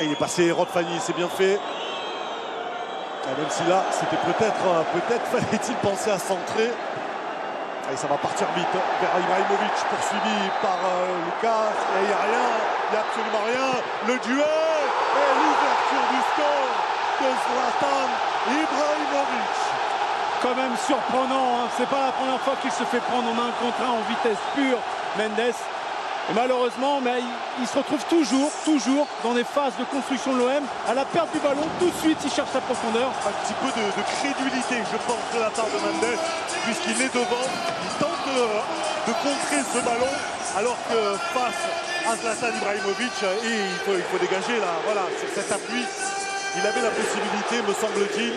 Et il est passé, Rod Fanny, c'est bien fait. Et même si là, c'était peut-être fallait-il penser à centrer. Et ça va partir vite vers Ibrahimovic, poursuivi par Lucas. Et il n'y a rien, il n'y a absolument rien. Le duel et l'ouverture du score de Zlatan Ibrahimovic. Quand même surprenant, hein. C'est pas la première fois qu'il se fait prendre en 1 contre 1 en vitesse pure, Mendes. Et malheureusement, mais il se retrouve toujours dans des phases de construction de l'OM. À la perte du ballon, tout de suite, il cherche sa profondeur. Un petit peu de crédulité, je pense, de la part de Mendes, puisqu'il est devant. Il tente de contrer ce ballon, alors que face à Zlatan Ibrahimovic, il faut dégager là, voilà, sur cet appui. Il avait la possibilité, me semble-t-il.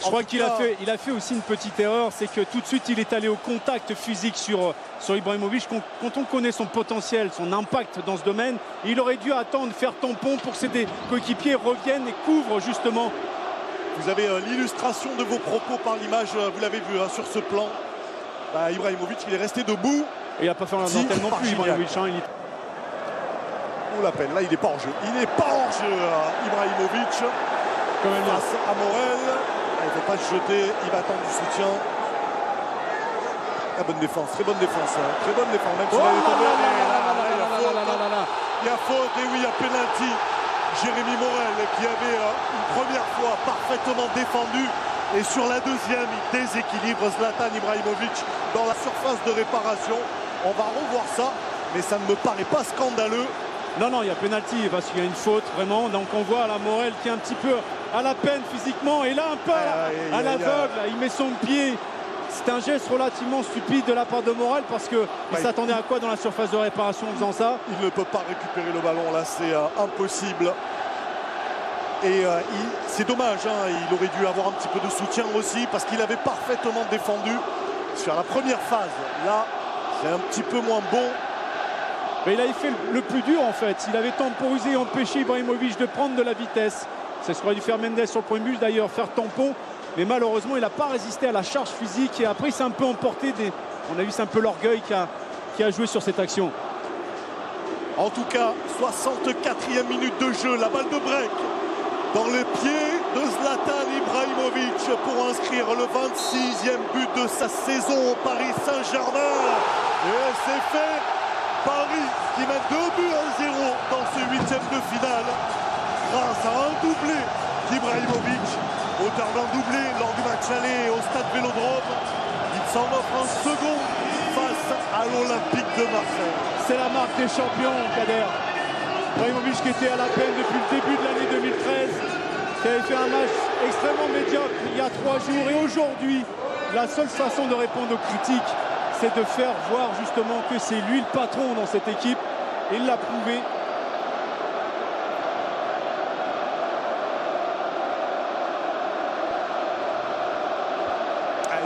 Je crois qu'il a fait aussi une petite erreur, c'est que tout de suite il est allé au contact physique sur Ibrahimovic. Quand on connaît son potentiel, son impact dans ce domaine, il aurait dû attendre, faire tampon pour que ses coéquipiers reviennent et couvrent justement. Vous avez l'illustration de vos propos par l'image, vous l'avez vu sur ce plan. Ibrahimovic, il est resté debout. Et il n'a pas fait un dentelle non plus, Ibrahimovic. On l'appelle, là il n'est pas en jeu. Il n'est pas en jeu, Ibrahimovic. Face à Morel. Il ne faut pas se jeter, il va attendre du soutien. Très bonne défense, très bonne défense. Très bonne défense, même si il y a faute, et oui, il y a pénalty. Jérémy Morel qui avait une première fois parfaitement défendu. Et sur la deuxième, il déséquilibre Zlatan Ibrahimovic dans la surface de réparation. On va revoir ça, mais ça ne me paraît pas scandaleux. Non, il y a pénalty parce qu'il y a une faute vraiment. Donc on voit la Morel qui est un petit peu à la peine physiquement. Et là, un peu à l'aveugle, il met son pied. C'est un geste relativement stupide de la part de Morel parce qu'il s'attendait à quoi dans la surface de réparation en faisant ça? Il ne peut pas récupérer le ballon là, c'est impossible. Et c'est dommage, hein, il aurait dû avoir un petit peu de soutien aussi parce qu'il avait parfaitement défendu sur la première phase. Là, c'est un petit peu moins bon. Mais il avait fait le plus dur en fait. Il avait temporisé et empêché Ibrahimovic de prendre de la vitesse. C'est ce qu'aurait dû faire Mendes sur le premier but d'ailleurs, faire tampon. Mais malheureusement, il n'a pas résisté à la charge physique. Et après, il s'est un peu emporté. On a vu, c'est un peu l'orgueil qui a joué sur cette action. En tout cas, 64e minute de jeu. La balle de break dans le pied de Zlatan Ibrahimovic pour inscrire le 26e but de sa saison au Paris Saint-Germain. Et c'est fait. Paris qui mène 2-0 dans ce 8e de finale grâce à un doublé d'Ibrahimovic, auteur d'un doublé lors du match aller au stade Vélodrome. Il s'en offre un second face à l'Olympique de Marseille. C'est la marque des champions, Kader. Ibrahimovic qui était à la peine depuis le début de l'année 2013, qui avait fait un match extrêmement médiocre il y a 3 jours. Et aujourd'hui, la seule façon de répondre aux critiques, c'est de faire voir justement que c'est lui le patron dans cette équipe. Et il l'a prouvé.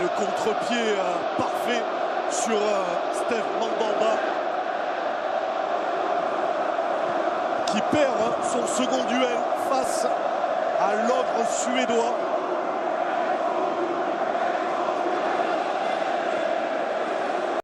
Le contre-pied parfait sur Steve Mandanda qui perd son second duel face à l'ogre suédois.